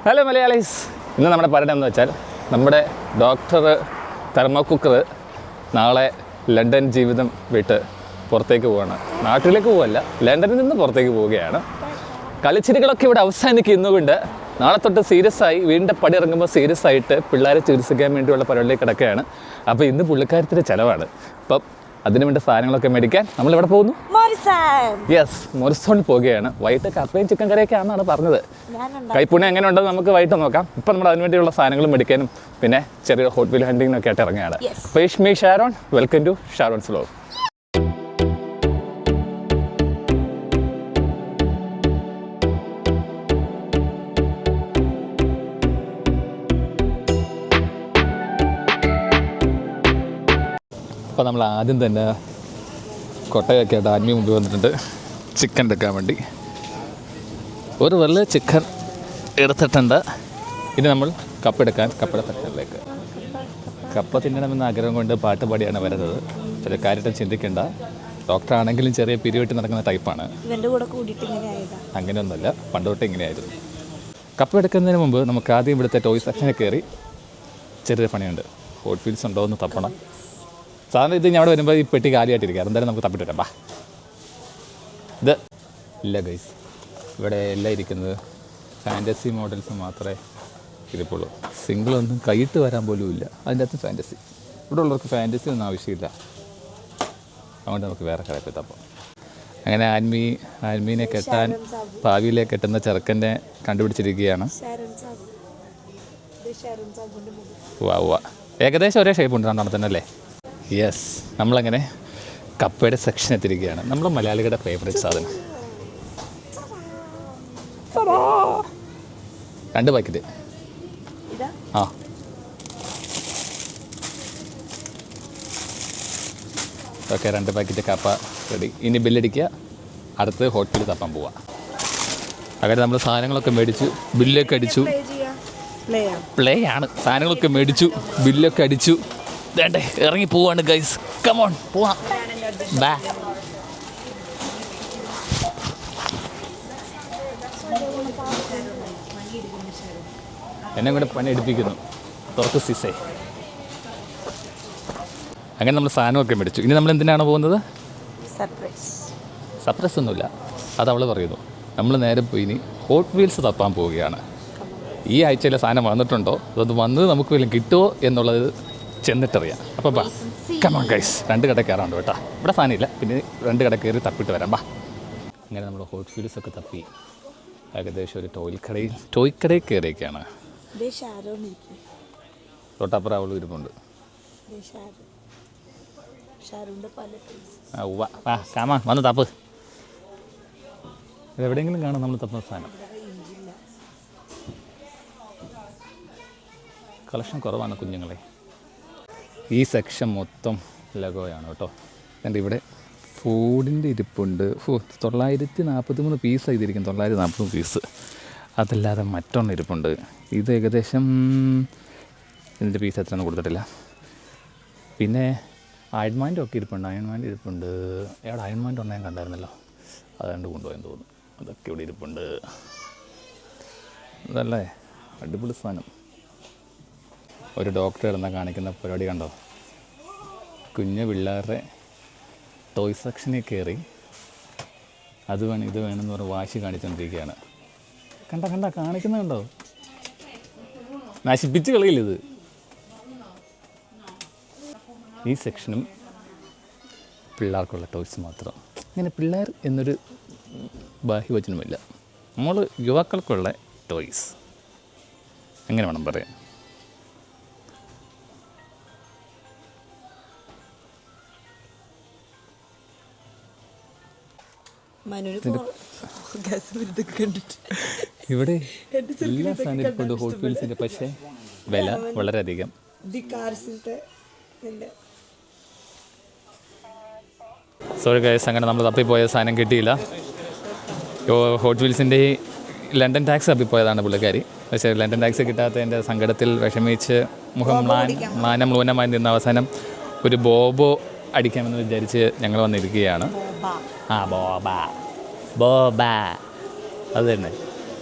Hello Malayalees, ഇന്ന് നമ്മുടെ പരിപാടി എന്ന് വെച്ചാൽ നമ്മുടെ ഡോക്ടർ തെർമോ കുക്കർ നാളെ ലണ്ടൻ ജീവിതം വിട്ട് പുറത്തേക്ക് പോവുകയാണ്. നാട്ടിലേക്ക് പോവല്ല, ലണ്ടനിൽ നിന്ന് പുറത്തേക്ക് പോവുകയാണ്. കളിച്ചിരികളൊക്കെ ഇവിടെ അവസാനിക്കുന്നതുകൊണ്ട് നാളെ തൊട്ട് സീരിയസ് ആയി വീണ്ടും പടി ഇറങ്ങുമ്പോൾ സീരിയസ് ആയിട്ട് പിള്ളേരെ ചികിത്സിക്കാൻ വേണ്ടിയുള്ള പരിപാടിയിലേക്ക് കിടക്കുകയാണ്. അപ്പോൾ ഇന്ന് പുള്ളിക്കാരത്തിൻ്റെ ചിലവാണ്. അപ്പം അതിനുവേണ്ട സാധനങ്ങളൊക്കെ മേടിക്കാൻ നമ്മളിവിടെ പോകുന്നു. യെസ്, മൊറിസോണിൽ പോവുകയാണ്. വൈകിട്ട് കപ്പയും ചിക്കൻ കറിയൊക്കെ ആണെന്നാണ് പറഞ്ഞത്. കൈപ്പുണ്യം എങ്ങനെ ഉണ്ടെന്ന് നമുക്ക് വൈകിട്ട് നോക്കാം. ഇപ്പം നമ്മൾ അതിനുവേണ്ടിയുള്ള സാധനങ്ങൾ മേടിക്കാനും പിന്നെ ചെറിയ ഹോട്ട് വീൽ ഹണ്ടിങ്ങിനൊക്കെ ആയിട്ട് ഇറങ്ങുകയാണ്. പേഷ് me Sharon, welcome to Sharon's vlog. അപ്പോൾ നമ്മൾ ആദ്യം തന്നെ കൊട്ടയൊക്കെ ആയിട്ട് ആദ്യമേ മുമ്പ് വന്നിട്ടുണ്ട് ചിക്കൻ എടുക്കാൻ വേണ്ടി. ഒരു വെള്ള ചിക്കൻ എടുത്തിട്ടുണ്ട്. ഇനി നമ്മൾ കപ്പ എടുക്കാൻ കപ്പയുടെ സെക്ഷനിലേക്ക്. കപ്പ തിന്നണമെന്ന ആഗ്രഹം കൊണ്ട് പാട്ട് പാടിയാണ് വരുന്നത്. ചില കാര്യമായിട്ട് ചിന്തിക്കേണ്ട. ഡോക്ടറാണെങ്കിലും ചെറിയ പിരിവെട്ടി നടക്കുന്ന ടൈപ്പാണ്. അങ്ങനെയൊന്നുമല്ല, പണ്ട് തൊട്ട് ഇങ്ങനെയായിരുന്നു. കപ്പ എടുക്കുന്നതിന് മുമ്പ് നമുക്ക് ആദ്യം ഇവിടുത്തെ ടോയ് സെക്ഷനിൽ കയറി ചെറിയ പണിയുണ്ട്. ഹോട്ട് വീൽസ് ഉണ്ടോ എന്ന് തപ്പണം. സാധാരണ ഇത് ഞാൻ അവിടെ വരുമ്പോൾ ഈ പെട്ടി കാലിയായിട്ടിരിക്കുക. എന്തായാലും നമുക്ക് തപ്പിട്ട് വരാം. ഇത് ഇല്ല ഗൈസ്, ഇവിടെ എല്ലാം ഇരിക്കുന്നത് ഫാൻറ്റസി മോഡൽസ് മാത്രമേ ഇരിപ്പുള്ളൂ. സിംഗിളൊന്നും കൈയിട്ട് വരാൻ പോലും ഇല്ല. അതിൻ്റെ അകത്ത് ഫാൻറ്റസി. ഇവിടെ ഉള്ളവർക്ക് ഫാൻറ്റസി ഒന്നും ആവശ്യമില്ല. അതുകൊണ്ട് നമുക്ക് വേറെ കടയിൽ പോയി തപ്പാം. അങ്ങനെ ആൻമീനെ കെട്ടാൻ ഭാവിയിലേക്ക് കെട്ടുന്ന ചെറുക്കൻ്റെ കണ്ടുപിടിച്ചിരിക്കുകയാണ്. ഏകദേശം ഒരേ ഷേപ്പ് ഉണ്ട് രണ്ടെണ്ണം തന്നെ അല്ലേ? യെസ്, നമ്മളങ്ങനെ കപ്പയുടെ സെക്ഷൻ എത്തിയിരിക്കുകയാണ്. നമ്മൾ മലയാളികളുടെ ഫേവറേറ്റ് സാധനം. 2 പാക്കറ്റ്. ആ, ഓക്കെ, 2 പാക്കറ്റ് കപ്പ റെഡി. ഇനി ബില്ലടിക്കുക, അടുത്ത് ഹോട്ടലിൽ തപ്പാൻ പോവാം. അങ്ങനെ നമ്മൾ സാധനങ്ങളൊക്കെ മേടിച്ചു, ബില്ലൊക്കെ അടിച്ചു. പ്ലേ ആണ്. സാധനങ്ങളൊക്കെ മേടിച്ചു, ബില്ലൊക്കെ അടിച്ചു. വേണ്ടേ ഇറങ്ങി പോവാണ് ഗൈസ്. കമോൺ പോവാം. ബാ. എന്നെ കൂടെ പണി എടുപ്പിക്കുന്നു. തുറക്ക് സിസേ. അങ്ങനെ നമ്മൾ സാധനമൊക്കെ മേടിച്ചു. ഇനി നമ്മൾ എന്തിനാണ് പോകുന്നത്? സർപ്രൈസ് ഒന്നുമില്ല, അത് അവൾ പറയുന്നു. നമ്മൾ നേരെ പോയി ഇനി ഹോട്ട് വീൽസ് തപ്പാൻ പോവുകയാണ്. ഈ ആഴ്ചയിലെ സാധനം വന്നിട്ടുണ്ടോ, അതൊന്ന് വന്നത് നമുക്ക് വല്ലതും കിട്ടുമോ എന്നുള്ളത് ചെന്നിട്ടറിയാം. അപ്പോൾ ബാ, കമോൺ ഗൈസ്. 2 കട കയറാണ്ട് കേട്ടോ. ഇവിടെ സാധനമില്ല, പിന്നെ 2 കട കയറി തപ്പിട്ട് വരാം. ബാ. അങ്ങനെ നമ്മൾ ഹോട്ട് വീൽസൊക്കെ തപ്പി ഏകദേശം ഒരു ടോയ് കടയിൽ കയറിയൊക്കെയാണ്. തൊട്ടപ്പുറം അവൾ ഇരുപ്പുണ്ട്. കാമാ വന്ന് തപ്പ്. എവിടെയെങ്കിലും കാണാം നമ്മൾ തപ്പുന്ന സാധനം. കളക്ഷൻ കുറവാണ് കുഞ്ഞുങ്ങളെ. ഈ സെക്ഷൻ മൊത്തം ലഗോയാണ് കേട്ടോ. എൻ്റെ ഇവിടെ ഫൂഡിൻ്റെ ഇരിപ്പുണ്ട്. 943 പീസ് ചെയ്തിരിക്കും. 943 പീസ്. അതല്ലാതെ മറ്റൊന്ന് ഇരിപ്പുണ്ട്. ഇത് ഏകദേശം ഇതിൻ്റെ പീസ് എത്രയൊന്നും കൊടുത്തിട്ടില്ല. പിന്നെ അയൺമാൻ്റെ ഒക്കെ ഇരിപ്പുണ്ട്. എവിടെ അയൺമാൻ്റെ ഒന്നും ഞാൻ കണ്ടായിരുന്നല്ലോ, അതുകൊണ്ട് കൊണ്ടുപോയെന്ന് തോന്നുന്നു. അതൊക്കെ ഇവിടെ ഇരിപ്പുണ്ട്. അതല്ലേ അടിപൊളി സാധനം. ഒരു ഡോക്ടർ കിടന്നാൽ കാണിക്കുന്ന പരിപാടി കണ്ടോ? കുഞ്ഞു പിള്ളേരുടെ ടോയ് സെക്ഷനിൽ കയറി അത് വേണം ഇത് വേണമെന്ന് പറഞ്ഞ് വാശി കാണിച്ചുകൊണ്ടിരിക്കുകയാണ്. കണ്ട കാണിക്കുന്നത് കണ്ടോ? നശിപ്പിച്ച് കളിയില്ല ഇത്. ഈ സെക്ഷനും പിള്ളേർക്കുള്ള ടോയ്സ് മാത്രം. ഇങ്ങനെ പിള്ളേർ എന്നൊരു ബാഹ്യവചനമില്ല. നമ്മൾ യുവാക്കൾക്കുള്ള ടോയ്സ് എങ്ങനെ വേണം പറയാൻ. ഇവിടെ എല്ലാ സാധനവും ഹോട്ട് വീൽസിൻ്റെ, പക്ഷേ വില വളരെയധികം. സോറി ഗൈസ്, അങ്ങനെ നമ്മൾ തപ്പിപ്പോയ സാധനം കിട്ടിയില്ല. ഹോട്ട് വീൽസിൻ്റെ ലണ്ടൻ ടാക്സ് തപ്പിപ്പോയതാണ് പുള്ളിക്കാരി. പക്ഷേ ലണ്ടൻ ടാക്സ് കിട്ടാത്തതിൻ്റെ സങ്കടത്തിൽ വിഷമിച്ച് മാനം ലൂനമായി നിന്ന അവസാനം ഒരു ബോബോ അടിക്കാമെന്ന് വിചാരിച്ച് ഞങ്ങൾ വന്നിരിക്കുകയാണ്. ബോബ അത് തന്നെ.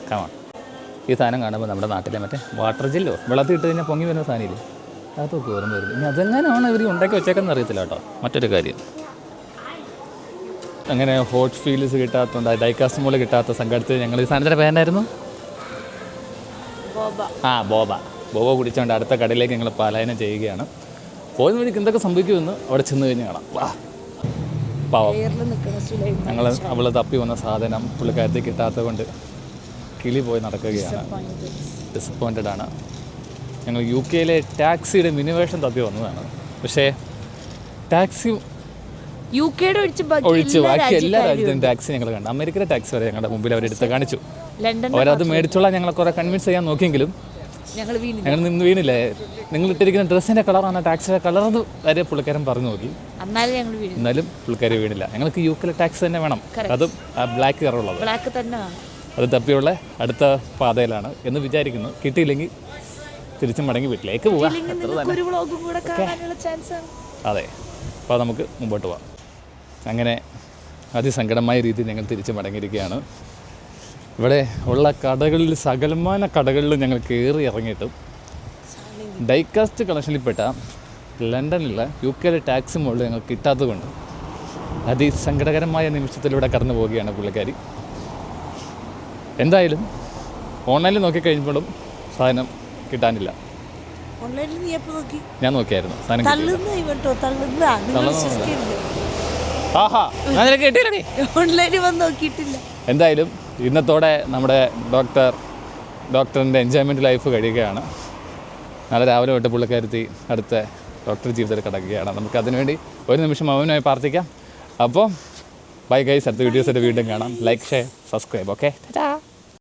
കമാ ഈ സാധനം കാണുമ്പോൾ നമ്മുടെ നാട്ടിലെ മറ്റേ വാട്ടർ ജെല്ലോ വെള്ളത്തിൽ ഇട്ട് കഴിഞ്ഞാൽ പൊങ്ങി വരുന്ന സാധനമില്ലേ അതൊക്കെ ഓർമ്മ വരുന്നത്. ഇനി അതെങ്ങനെയാണ് ഇവർ ഉണ്ടാക്കി വെച്ചേക്കെന്ന് അറിയത്തില്ല കേട്ടോ. മറ്റൊരു കാര്യം, അങ്ങനെ ഹോട്ട് ഫീൽസ് കിട്ടാത്തതുകൊണ്ട് ഡൈകാസ്റ്റ് മോള് കിട്ടാത്ത സങ്കടത്തിൽ ഞങ്ങൾ ഈ സാധനത്തിൻ്റെ പേരായിരുന്നു ബോബ കുടിച്ചുകൊണ്ട് അടുത്ത കടയിലേക്ക് ഞങ്ങൾ പലായനം ചെയ്യുകയാണ്. പോകുന്ന വഴിക്ക് എന്തൊക്കെ സംഭവിക്കുമെന്ന് അവിടെ ചെന്ന് കഴിഞ്ഞ് കാണാം. പാവം ഞങ്ങൾ അവൾ തപ്പി വന്ന സാധനം പുള്ളിക്കാരത്തിൽ കിട്ടാത്തത് കൊണ്ട് കിളി പോയി നടക്കുകയാണ്. ഡിസപ്പോയിൻറ്റഡ് ആണ്. ഞങ്ങൾ യു കെയിലെ ടാക്സിയുടെ മിനിവേഷൻ തപ്പി വന്നതാണ്. പക്ഷേ ടാക്സി ഒഴിച്ച് ബാക്കി എല്ലാ രാജ്യത്തും ടാക്സി ഞങ്ങൾ കണ്ടു. അമേരിക്കയിലെ ടാക്സി വരെ ഞങ്ങളുടെ മുമ്പിൽ അവരെടുത്ത് കാണിച്ചു. അവരത് മേടിച്ചോളാം ഞങ്ങളെ കുറേ കൺവിൻസ് ചെയ്യാൻ നോക്കിയെങ്കിലും ഞങ്ങൾ നിന്ന് വീണില്ലേ. നിങ്ങൾ ഇട്ടിരിക്കുന്ന ഡ്രസ്സിൻ്റെ കളറാണ് ടാക്സിയുടെ കളർ വരെ പുള്ളിക്കാരൻ പറഞ്ഞു നോക്കി. എന്നാലും പുള്ളിക്കാർ വീണില്ല. ഞങ്ങൾക്ക് യു കെയിലെ ടാക്സി തന്നെ വേണം, അതും ആ ബ്ലാക്ക് കളറുള്ളത്. അത് തപ്പിയുള്ള അടുത്ത പാതയിലാണ് എന്ന് വിചാരിക്കുന്നു. കിട്ടിയില്ലെങ്കിൽ തിരിച്ചും മടങ്ങി വീട്ടിലേക്ക് പോവാം. അതെ, അപ്പോൾ നമുക്ക് മുമ്പോട്ട് പോവാം. അങ്ങനെ അതിസങ്കടമായ രീതിയിൽ ഞങ്ങൾ തിരിച്ച് മടങ്ങിയിരിക്കുകയാണ്. ഇവിടെ ഉള്ള കടകളിൽ സകലമാന കടകളിലും ഞങ്ങൾ കയറി ഇറങ്ങിയിട്ടും ഡൈകാസ്റ്റ് കളക്ഷനിൽപ്പെട്ട ലണ്ടനിലുള്ള യു കെയിലെ ടാക്സി മോളിൽ ഞങ്ങൾ കിട്ടാത്തത് കൊണ്ട് അതിസങ്കടകരമായ നിമിഷത്തിലൂടെ കടന്നു പോവുകയാണ് പുള്ളിക്കാരി. എന്തായാലും ഓൺലൈനിൽ നോക്കിക്കഴിഞ്ഞപ്പോഴും സാധനം കിട്ടാനില്ല. ഞാൻ നോക്കിയായിരുന്നു സാധനം എന്തായാലും ഇന്നത്തോടെ നമ്മുടെ ഡോക്ടറിൻ്റെ എൻജോയ്മെൻറ്റ് ലൈഫ് കഴിയുകയാണ്. നാളെ രാവിലെ തൊട്ട് പുള്ളിക്കാരത്തി അടുത്ത ഡോക്ടർ ജീവിതത്തിൽ കിടക്കുകയാണ്. നമുക്ക് അതിനുവേണ്ടി ഒരു നിമിഷം മൗനമായി പ്രാർത്ഥിക്കാം. അപ്പോൾ ബൈ ഗൈസ്, അടുത്ത വീഡിയോസിൻ്റെ വീണ്ടും കാണാം. Like, share, subscribe. ഓക്കെ.